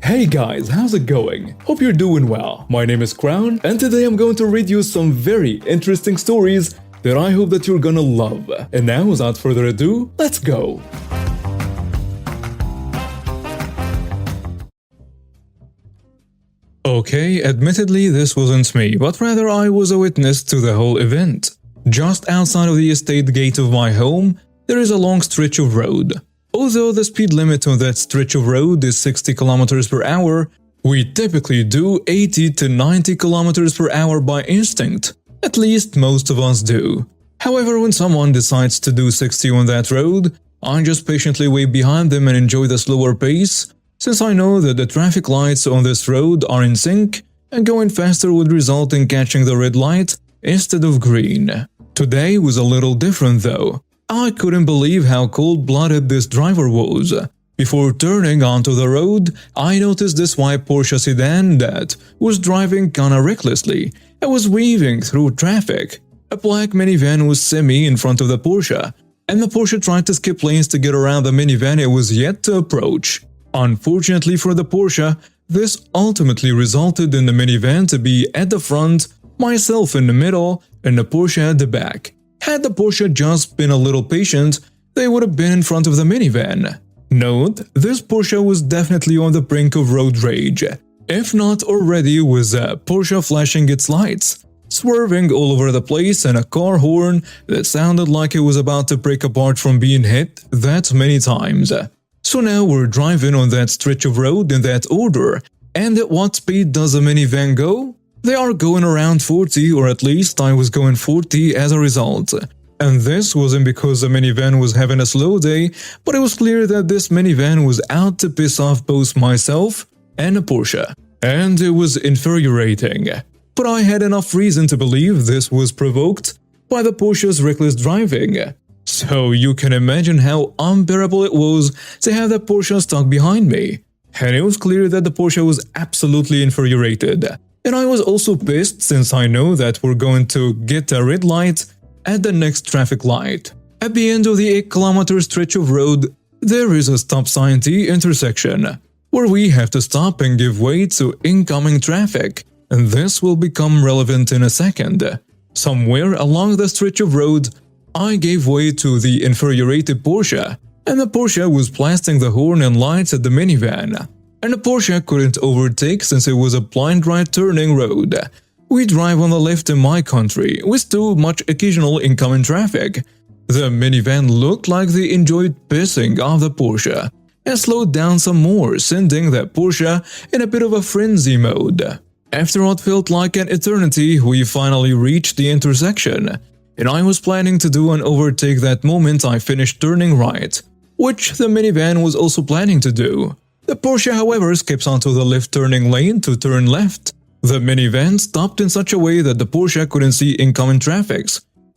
Hey guys, how's it going? Hope you're doing well. My name is Crown, and today I'm going to read you some very interesting stories that I hope that you're gonna love. And now, without further ado, let's go! Okay, admittedly this wasn't me, but rather I was a witness to the whole event. Just outside of the estate gate of my home, there is a long stretch of road. Although the speed limit on that stretch of road is 60 km per hour, we typically do 80 to 90 km per hour by instinct. At least most of us do. However, when someone decides to do 60 on that road, I just patiently wait behind them and enjoy the slower pace, since I know that the traffic lights on this road are in sync and going faster would result in catching the red light instead of green. Today was a little different though. I couldn't believe how cold-blooded this driver was. Before turning onto the road, I noticed this white Porsche sedan that was driving kinda recklessly and was weaving through traffic. A black minivan was in front of the Porsche, and the Porsche tried to skip lanes to get around the minivan it was yet to approach. Unfortunately for the Porsche, this ultimately resulted in the minivan to be at the front, myself in the middle, and the Porsche at the back. Had the Porsche just been a little patient, they would have been in front of the minivan. Note, this Porsche was definitely on the brink of road rage, if not already with a Porsche flashing its lights, swerving all over the place, and a car horn that sounded like it was about to break apart from being hit that many times. So now we're driving on that stretch of road in that order, and at what speed does a minivan go? They are going around 40, or at least I was going 40 as a result. And this wasn't because the minivan was having a slow day, but it was clear that this minivan was out to piss off both myself and a Porsche. And it was infuriating. But I had enough reason to believe this was provoked by the Porsche's reckless driving. So you can imagine how unbearable it was to have that Porsche stuck behind me. And it was clear that the Porsche was absolutely infuriated. And I was also pissed since I know that we're going to get a red light at the next traffic light. At the end of the 8-kilometer stretch of road, there is a stop sign T intersection, where we have to stop and give way to incoming traffic, and this will become relevant in a second. Somewhere along the stretch of road, I gave way to the infuriated Porsche, and the Porsche was blasting the horn and lights at the minivan. And the Porsche couldn't overtake since it was a blind right turning road. We drive on the left in my country, with too much occasional incoming traffic. The minivan looked like they enjoyed pissing off the Porsche, and slowed down some more, sending that Porsche in a bit of a frenzy mode. After what felt like an eternity, we finally reached the intersection, and I was planning to do an overtake that moment I finished turning right, which the minivan was also planning to do. The Porsche, however, skips onto the left turning lane to turn left. The minivan stopped in such a way that the Porsche couldn't see incoming traffic,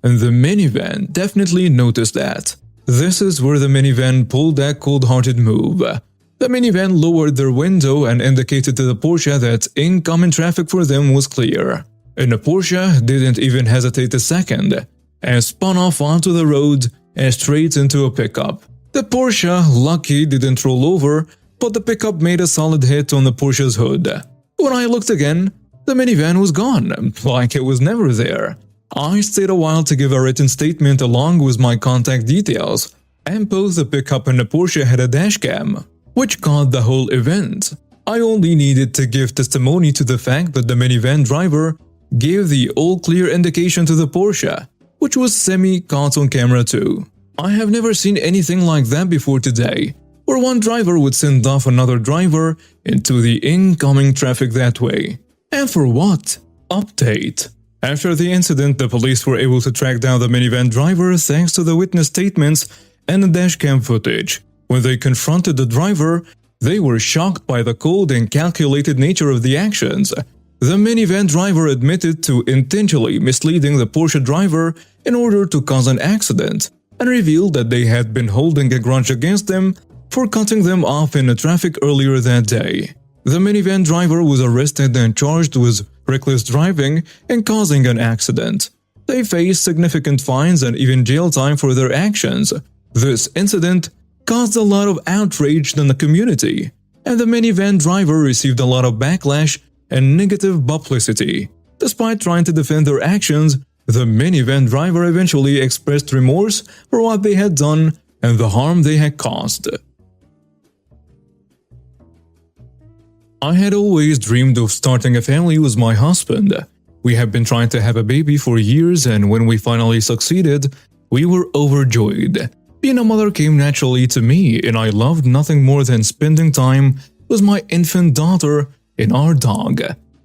and the minivan definitely noticed that. This is where the minivan pulled that cold-hearted move. The minivan lowered their window and indicated to the Porsche that incoming traffic for them was clear. And the Porsche didn't even hesitate a second, and spun off onto the road and straight into a pickup. The Porsche, lucky, didn't roll over, but the pickup made a solid hit on the Porsche's hood. When I looked again, the minivan was gone, like it was never there. I stayed a while to give a written statement along with my contact details, and both the pickup and the Porsche had a dashcam, which caught the whole event. I only needed to give testimony to the fact that the minivan driver gave the all-clear indication to the Porsche, which was semi-caught on camera too. I have never seen anything like that before today, where one driver would send off another driver into the incoming traffic that way. And for what? Update. After the incident, the police were able to track down the minivan driver thanks to the witness statements and the dashcam footage. When they confronted the driver, they were shocked by the cold and calculated nature of the actions. The minivan driver admitted to intentionally misleading the Porsche driver in order to cause an accident, and revealed that they had been holding a grudge against them for cutting them off in the traffic earlier that day. The minivan driver was arrested and charged with reckless driving and causing an accident. They faced significant fines and even jail time for their actions. This incident caused a lot of outrage in the community, and the minivan driver received a lot of backlash and negative publicity. Despite trying to defend their actions, the minivan driver eventually expressed remorse for what they had done and the harm they had caused. I had always dreamed of starting a family with my husband. We have been trying to have a baby for years, and when we finally succeeded, we were overjoyed. Being a mother came naturally to me, and I loved nothing more than spending time with my infant daughter and our dog,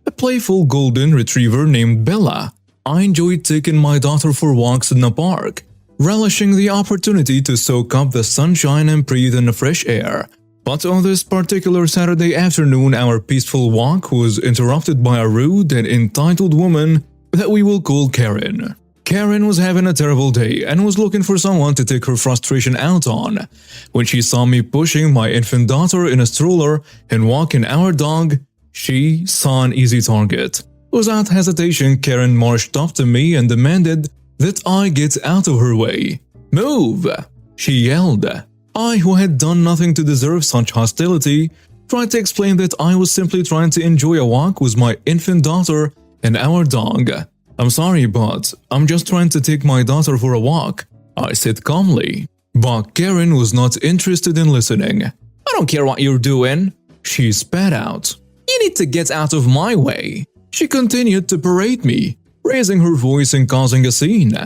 a playful golden retriever named Bella. I enjoyed taking my daughter for walks in the park, relishing the opportunity to soak up the sunshine and breathe in the fresh air. But on this particular Saturday afternoon, our peaceful walk was interrupted by a rude and entitled woman that we will call Karen. Karen was having a terrible day and was looking for someone to take her frustration out on. When she saw me pushing my infant daughter in a stroller and walking our dog, she saw an easy target. Without hesitation, Karen marched up to me and demanded that I get out of her way. "Move!" she yelled. I, who had done nothing to deserve such hostility, tried to explain that I was simply trying to enjoy a walk with my infant daughter and our dog. "I'm sorry, but I'm just trying to take my daughter for a walk," I said calmly. But Karen was not interested in listening. "I don't care what you're doing," she spat out. "You need to get out of my way." She continued to berate me, raising her voice and causing a scene.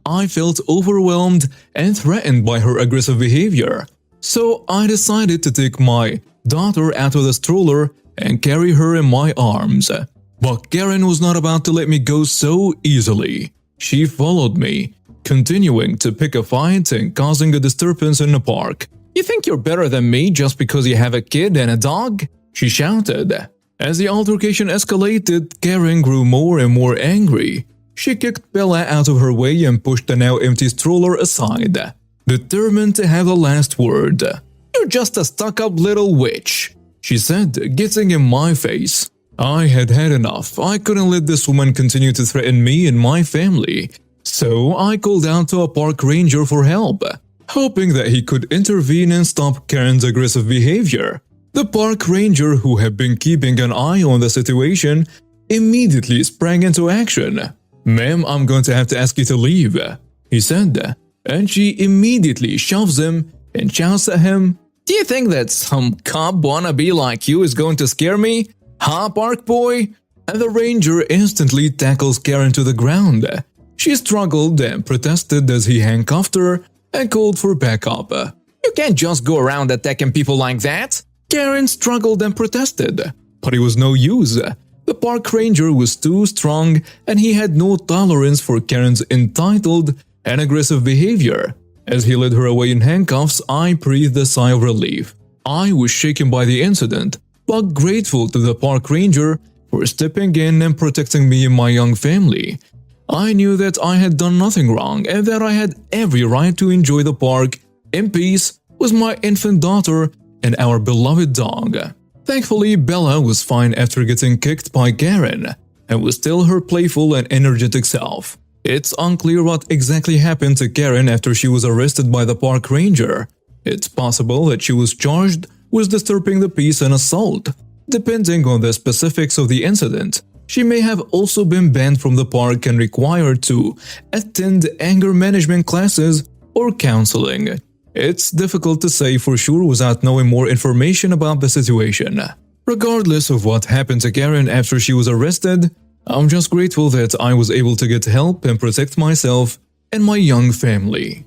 I felt overwhelmed and threatened by her aggressive behavior, so I decided to take my daughter out of the stroller and carry her in my arms. But Karen was not about to let me go so easily. She followed me, continuing to pick a fight and causing a disturbance in the park. "You think you're better than me just because you have a kid and a dog?" she shouted. As the altercation escalated, Karen grew more and more angry. She kicked Bella out of her way and pushed the now empty stroller aside, determined to have the last word. "You're just a stuck-up little witch," she said, getting in my face. I had had enough. I couldn't let this woman continue to threaten me and my family, so I called out to a park ranger for help, hoping that he could intervene and stop Karen's aggressive behavior. The park ranger, who had been keeping an eye on the situation, immediately sprang into action. "Ma'am, I'm going to have to ask you to leave," he said, and she immediately shoves him and shouts at him, "Do you think that some cop wannabe like you is going to scare me? Huh, park boy?" And the ranger instantly tackles Karen to the ground. She struggled and protested as he handcuffed her and called for backup. "You can't just go around attacking people like that." Karen struggled and protested, but it was no use. The park ranger was too strong and he had no tolerance for Karen's entitled and aggressive behavior. As he led her away in handcuffs, I breathed a sigh of relief. I was shaken by the incident, but grateful to the park ranger for stepping in and protecting me and my young family. I knew that I had done nothing wrong and that I had every right to enjoy the park in peace with my infant daughter and our beloved dog. Thankfully, Bella was fine after getting kicked by Karen and was still her playful and energetic self. It's unclear what exactly happened to Karen after she was arrested by the park ranger. It's possible that she was charged with disturbing the peace and assault. Depending on the specifics of the incident, she may have also been banned from the park and required to attend anger management classes or counseling. It's difficult to say for sure without knowing more information about the situation. Regardless of what happened to Karen after she was arrested, I'm just grateful that I was able to get help and protect myself and my young family.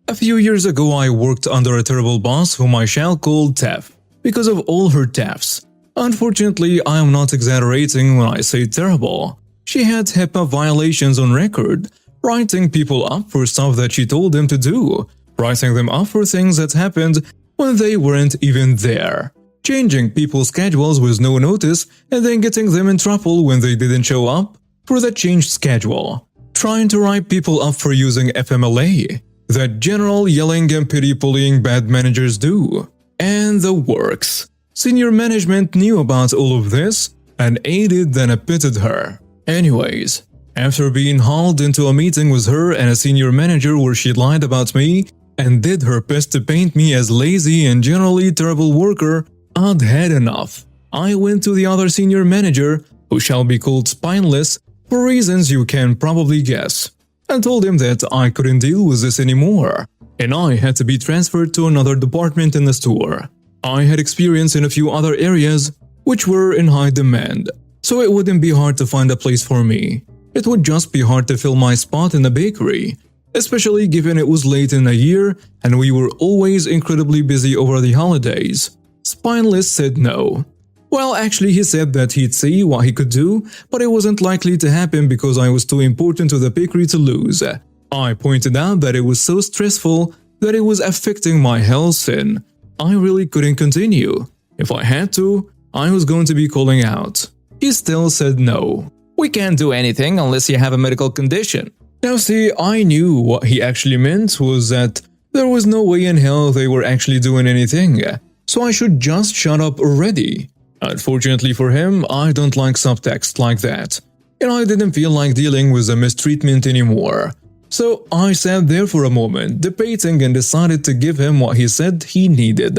A few years ago, I worked under a terrible boss whom I shall call Taff because of all her taffs. Unfortunately, I am not exaggerating when I say terrible. She had HIPAA violations on record, writing people up for stuff that she told them to do, writing them up for things that happened when they weren't even there, changing people's schedules with no notice and then getting them in trouble when they didn't show up for the changed schedule, trying to write people up for using FMLA, that general yelling and pity-bullying bad managers do, and the works. Senior management knew about all of this and aided and abetted her. Anyways, after being hauled into a meeting with her and a senior manager where she lied about me and did her best to paint me as lazy and generally terrible worker, I'd had enough. I went to the other senior manager, who shall be called Spineless, for reasons you can probably guess, and told him that I couldn't deal with this anymore, and I had to be transferred to another department in the store. I had experience in a few other areas, which were in high demand, so it wouldn't be hard to find a place for me. It would just be hard to fill my spot in the bakery, especially given it was late in the year and we were always incredibly busy over the holidays. Spineless said no. Well, actually he said that he'd see what he could do, but it wasn't likely to happen because I was too important to the bakery to lose. I pointed out that it was so stressful that it was affecting my health and I really couldn't continue. If I had to, I was going to be calling out. He still said no. We can't do anything unless you have a medical condition. Now see, I knew what he actually meant was that there was no way in hell they were actually doing anything, so I should just shut up already. Unfortunately for him, I don't like subtext like that, and I didn't feel like dealing with the mistreatment anymore. So I sat there for a moment, debating, and decided to give him what he said he needed.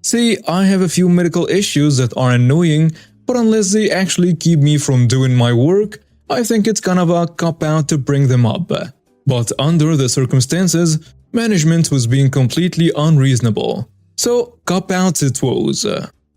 See, I have a few medical issues that are annoying, but unless they actually keep me from doing my work, I think it's kind of a cop-out to bring them up. But under the circumstances, management was being completely unreasonable. So, cop-out it was.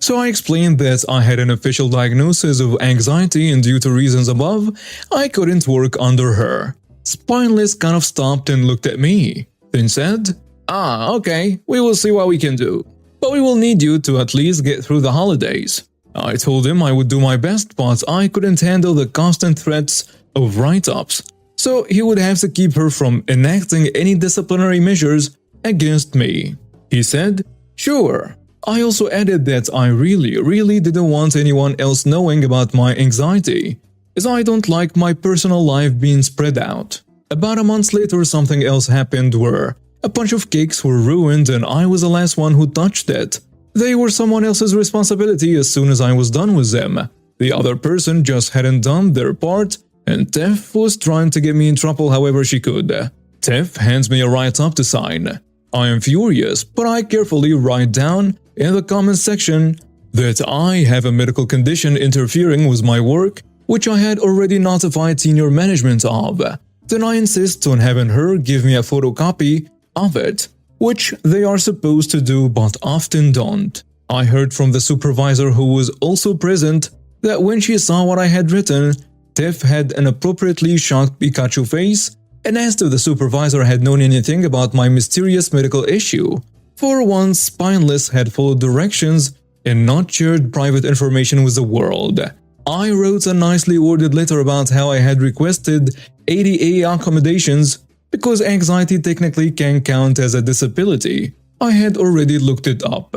So I explained that I had an official diagnosis of anxiety and due to reasons above, I couldn't work under her. Spineless kind of stopped and looked at me, then said, okay, we will see what we can do. But we will need you to at least get through the holidays. I told him I would do my best, but I couldn't handle the constant threats of write-ups, so he would have to keep her from enacting any disciplinary measures against me. He said, sure. I also added that I really didn't want anyone else knowing about my anxiety, as I don't like my personal life being spread out. About a month later, something else happened where a bunch of cakes were ruined and I was the last one who touched it. They were someone else's responsibility as soon as I was done with them. The other person just hadn't done their part, and Tiff was trying to get me in trouble however she could. Tiff hands me a write-up to sign. I am furious, but I carefully write down in the comments section that I have a medical condition interfering with my work, which I had already notified senior management of. Then I insist on having her give me a photocopy of it, which they are supposed to do but often don't. I heard from the supervisor who was also present that when she saw what I had written, Tiff had an appropriately shocked Pikachu face and asked if the supervisor had known anything about my mysterious medical issue. For once, Spineless had followed directions and not shared private information with the world. I wrote a nicely worded letter about how I had requested ADA accommodations because anxiety technically can count as a disability. I had already looked it up,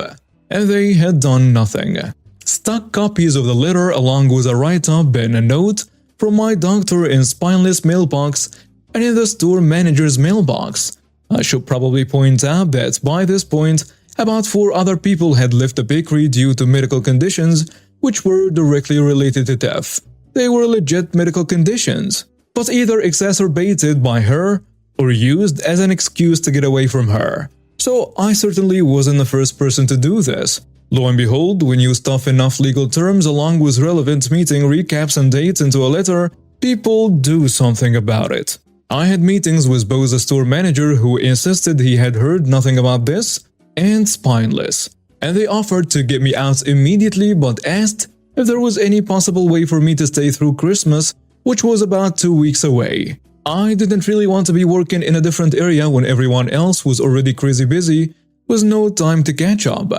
and they had done nothing. Stuck copies of the letter along with a write-up and a note from my doctor in Spineless mailbox and in the store manager's mailbox. I should probably point out that by this point, about 4 other people had left the bakery due to medical conditions which were directly related to death. They were legit medical conditions, but either exacerbated by her or used as an excuse to get away from her. So I certainly wasn't the first person to do this. Lo and behold, when you stuff enough legal terms along with relevant meeting recaps and dates into a letter, people do something about it. I had meetings with both the store manager who insisted he had heard nothing about this, and Spineless, and they offered to get me out immediately but asked if there was any possible way for me to stay through Christmas, which was about 2 weeks away. I didn't really want to be working in a different area when everyone else was already crazy busy with no time to catch up.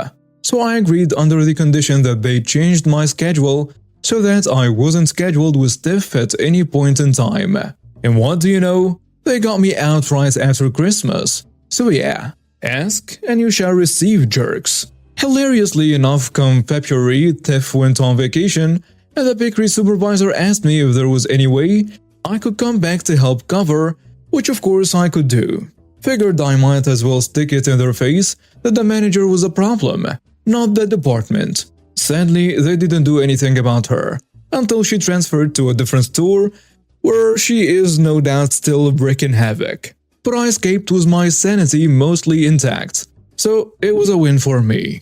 So I agreed under the condition that they changed my schedule so that I wasn't scheduled with Tiff at any point in time. And what do you know? They got me out right after Christmas. So yeah, ask and you shall receive, jerks. Hilariously enough, come February, Tiff went on vacation and the bakery supervisor asked me if there was any way I could come back to help cover, which of course I could do. Figured I might as well stick it in their face that the manager was a problem, not the department. Sadly, they didn't do anything about her, until she transferred to a different store, where she is no doubt still wreaking havoc. but I escaped with my sanity mostly intact, so it was a win for me.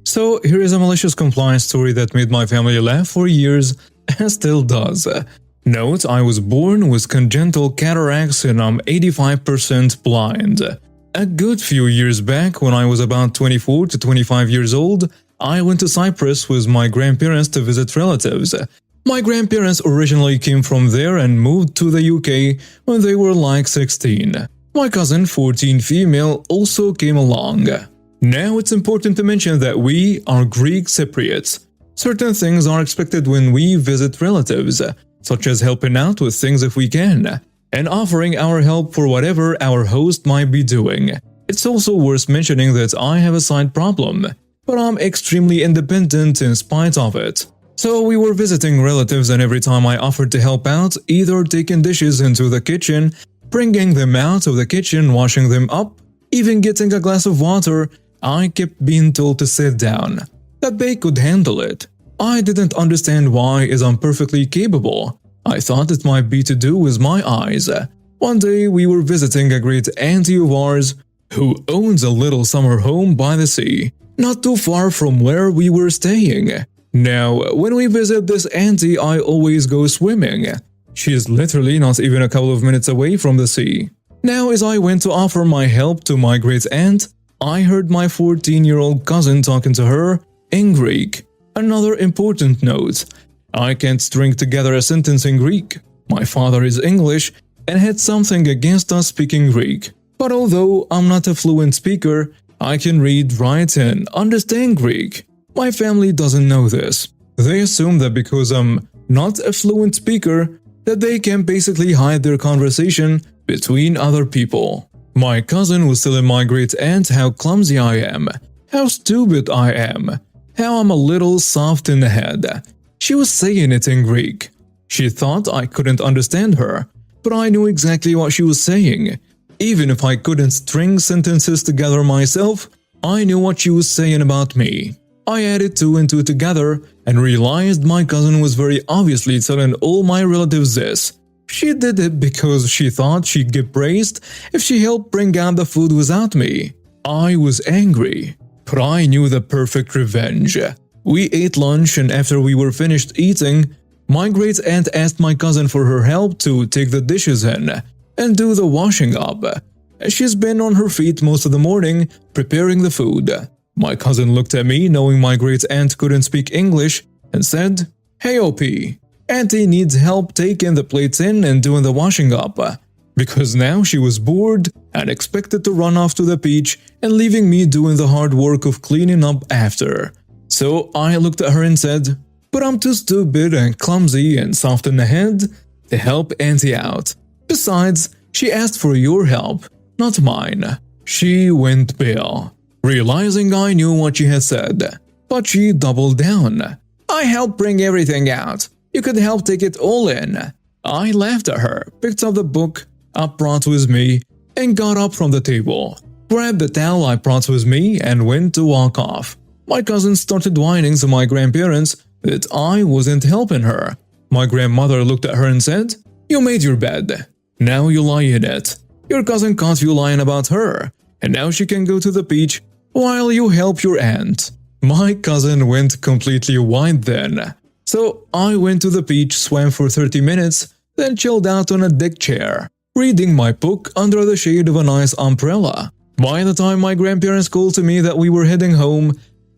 So here is a malicious compliance story that made my family laugh for years and still does. Note, I was born with congenital cataracts and I'm 85% blind. A good few years back, when I was about 24 to 25 years old, I went to Cyprus with my grandparents to visit relatives. My grandparents originally came from there and moved to the UK when they were like 16. My cousin, 14 female, also came along. Now it's important to mention that we are Greek Cypriots. Certain things are expected when we visit relatives, such as helping out with things if we can, and offering our help for whatever our host might be doing. It's also worth mentioning that I have a side problem, but I'm extremely independent in spite of it. So we were visiting relatives and every time I offered to help out, either taking dishes into the kitchen, bringing them out of the kitchen, washing them up, even getting a glass of water, I kept being told to sit down, that they could handle it. I didn't understand why, as I'm perfectly capable. I thought it might be to do with my eyes. One day we were visiting a great auntie of ours who owns a little summer home by the sea, not too far from where we were staying. Now, when we visit this auntie, I always go swimming. She is literally not even a couple of minutes away from the sea. Now, as I went to offer my help to my great aunt, I heard my 14-year-old cousin talking to her in Greek. Another important note, I can't string together a sentence in Greek. My father is English and had something against us speaking Greek. But although I'm not a fluent speaker, I can read, write, and understand Greek. My family doesn't know this. They assume that because I'm not a fluent speaker, that they can basically hide their conversation between other people. My cousin was telling my great aunt how clumsy I am, how stupid I am, how I'm a little soft in the head. She was saying it in Greek. She thought I couldn't understand her, but I knew exactly what she was saying. Even if I couldn't string sentences together myself, I knew what she was saying about me. I added two and two together and realized my cousin was very obviously telling all my relatives this. She did it because she thought she'd get praised if she helped bring out the food without me. I was angry, but I knew the perfect revenge. We ate lunch and after we were finished eating, my great aunt asked my cousin for her help to take the dishes in and do the washing up. She's been on her feet most of the morning preparing the food. My cousin looked at me knowing my great aunt couldn't speak English and said, "Hey OP, Auntie needs help taking the plates in and doing the washing up," because now she was bored and expected to run off to the beach and leaving me doing the hard work of cleaning up after. So I looked at her and said, "But I'm too stupid and clumsy and soft in the head to help Auntie out. Besides, she asked for your help, not mine." She went pale, realizing I knew what she had said, but she doubled down. "I helped bring everything out. You could help take it all in." I laughed at her, picked up the book I brought with me, and got up from the table, grabbed the towel I brought with me, and went to walk off. My cousin started whining to my grandparents that I wasn't helping her. My grandmother looked at her and said, "You made your bed. Now you lie in it. Your cousin caught you lying about her, and now she can go to the beach while you help your aunt." My cousin went completely white then. So I went to the beach, swam for 30 minutes, then chilled out on a deck chair, reading my book under the shade of a nice umbrella. By the time my grandparents called to me that we were heading home,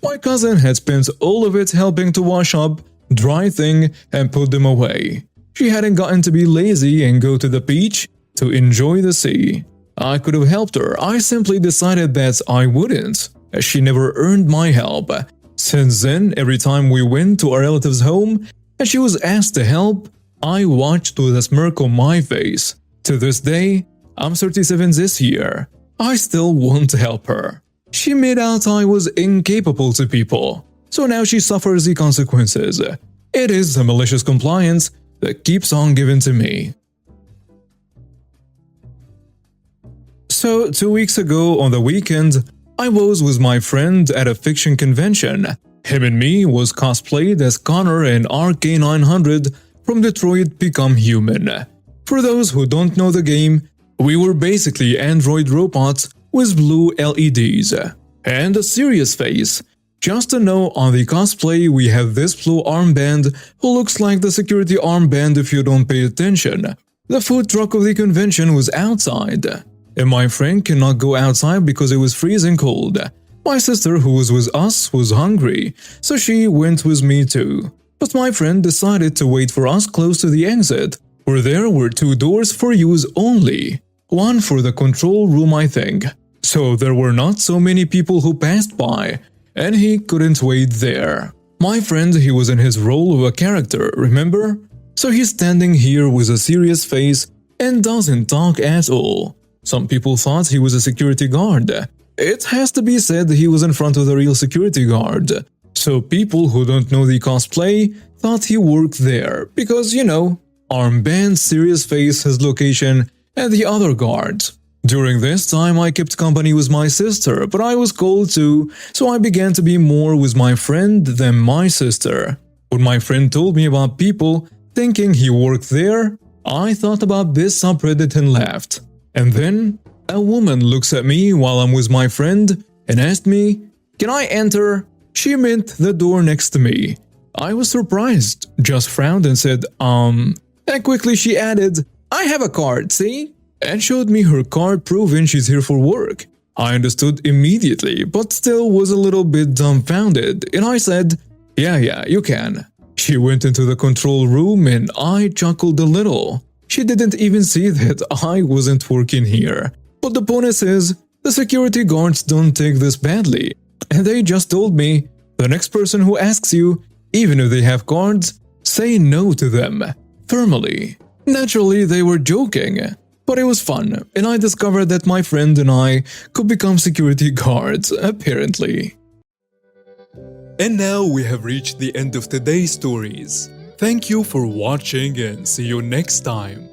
my cousin had spent all of it helping to wash up, dry things, and put them away. She hadn't gotten to be lazy and go to the beach to enjoy the sea. I could have helped her, I simply decided that I wouldn't, as she never earned my help. Since then, every time we went to a relative's home and she was asked to help, I watched with a smirk on my face. To this day, I'm 37 this year, I still want to help her. She made out I was incapable to people, so now she suffers the consequences. It is the malicious compliance that keeps on giving to me. So 2 weeks ago on the weekend, I was with my friend at a fiction convention. Him and me was cosplayed as Connor and RK900 from Detroit Become Human. For those who don't know the game, we were basically android robots with blue LEDs and a serious face. Just to know, on the cosplay we have this blue armband who looks like the security armband if you don't pay attention. The food truck of the convention was outside, and my friend cannot go outside because it was freezing cold. My sister, who was with us, was hungry, so she went with me too. But my friend decided to wait for us close to the exit, where there were 2 doors for use only. One for the control room, I think. So there were not so many people who passed by, and he couldn't wait there. My friend, he was in his role of a character, remember? So he's standing here with a serious face and doesn't talk at all. Some people thought he was a security guard. It has to be said he was in front of the real security guard. So people who don't know the cosplay thought he worked there because, you know, armband, serious face, his location, and the other guards. During this time I kept company with my sister, but I was cold too, so I began to be more with my friend than my sister. When my friend told me about people thinking he worked there, I thought about this subreddit and laughed. And then a woman looks at me while I'm with my friend and asked me, "Can I enter?" She meant the door next to me. I was surprised, just frowned and said, And quickly she added, "I have a card, see?" And showed me her card proving she's here for work. I understood immediately, but still was a little bit dumbfounded, and I said, yeah, you can." She went into the control room and I chuckled a little. She didn't even see that I wasn't working here. But the bonus is, the security guards don't take this badly. And they just told me, the next person who asks you, even if they have cards, say no to them, firmly. Naturally, they were joking. But it was fun, and I discovered that my friend and I could become security guards, apparently. And now we have reached the end of today's stories. Thank you for watching and see you next time.